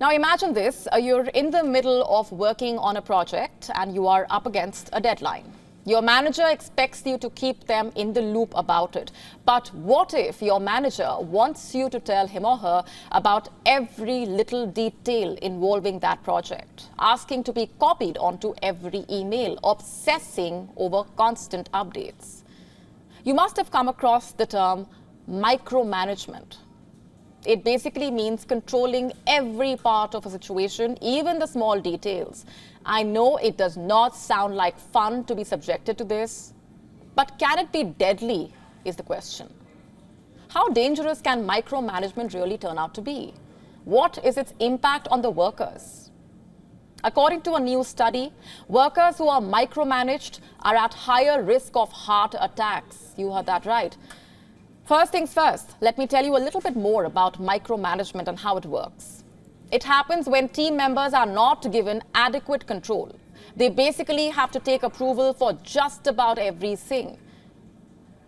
Now imagine this, you're in the middle of working on a project and you are up against a deadline. Your manager expects you to keep them in the loop about it. But what if your manager wants you to tell him or her about every little detail involving that project, asking to be copied onto every email, obsessing over constant updates? You must have come across the term micromanagement. It basically means controlling every part of a situation, even the small details. I know it does not sound like fun to be subjected to this, but can it be deadly is the question. How dangerous can micromanagement really turn out to be? What is its impact on the workers? According to a new study, workers who are micromanaged are at higher risk of heart attacks. You heard that right. First things first, let me tell you a little bit more about micromanagement and how it works. It happens when team members are not given adequate control. They basically have to take approval for just about everything.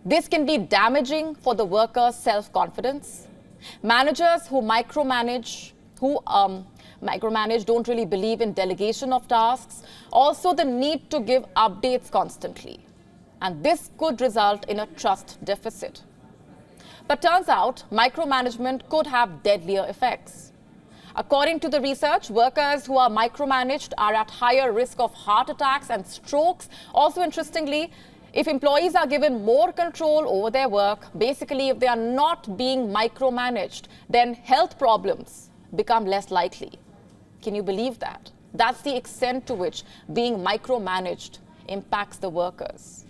This can be damaging for the worker's self-confidence. Managers who micromanage don't really believe in delegation of tasks. Also, the need to give updates constantly. And this could result in a trust deficit. But turns out, micromanagement could have deadlier effects. According to the research, workers who are micromanaged are at higher risk of heart attacks and strokes. Also, interestingly, if employees are given more control over their work, basically if they are not being micromanaged, then health problems become less likely. Can you believe that? That's the extent to which being micromanaged impacts the workers.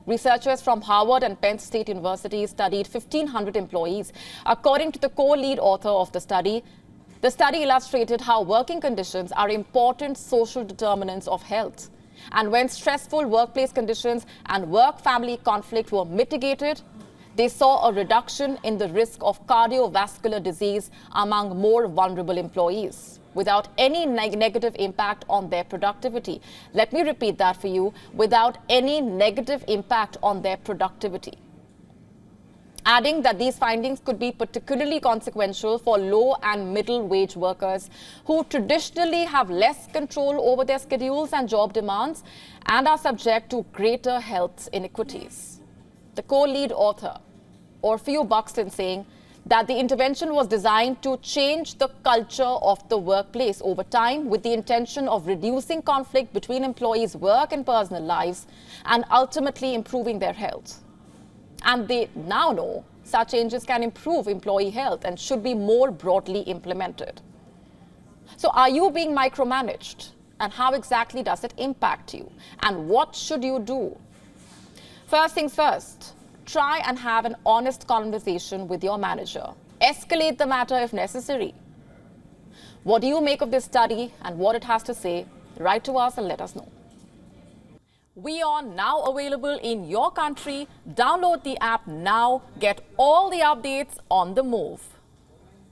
Researchers from Harvard and Penn State University studied 1,500 employees. According to the co-lead author of the study illustrated how working conditions are important social determinants of health. And when stressful workplace conditions and work-family conflict were mitigated, they saw a reduction in the risk of cardiovascular disease among more vulnerable employees, without any negative impact on their productivity. Let me repeat that for you, without any negative impact on their productivity. Adding that these findings could be particularly consequential for low and middle wage workers who traditionally have less control over their schedules and job demands and are subject to greater health inequities. The co-lead author, Orfeo Buxton, saying that the intervention was designed to change the culture of the workplace over time with the intention of reducing conflict between employees' work and personal lives and ultimately improving their health. And they now know such changes can improve employee health and should be more broadly implemented. So are you being micromanaged? And how exactly does it impact you? And what should you do? First things first. Try and have an honest conversation with your manager. Escalate the matter if necessary. What do you make of this study and what it has to say? Write to us and let us know. WION now available in your country. Download the app now. Get all the updates on the move.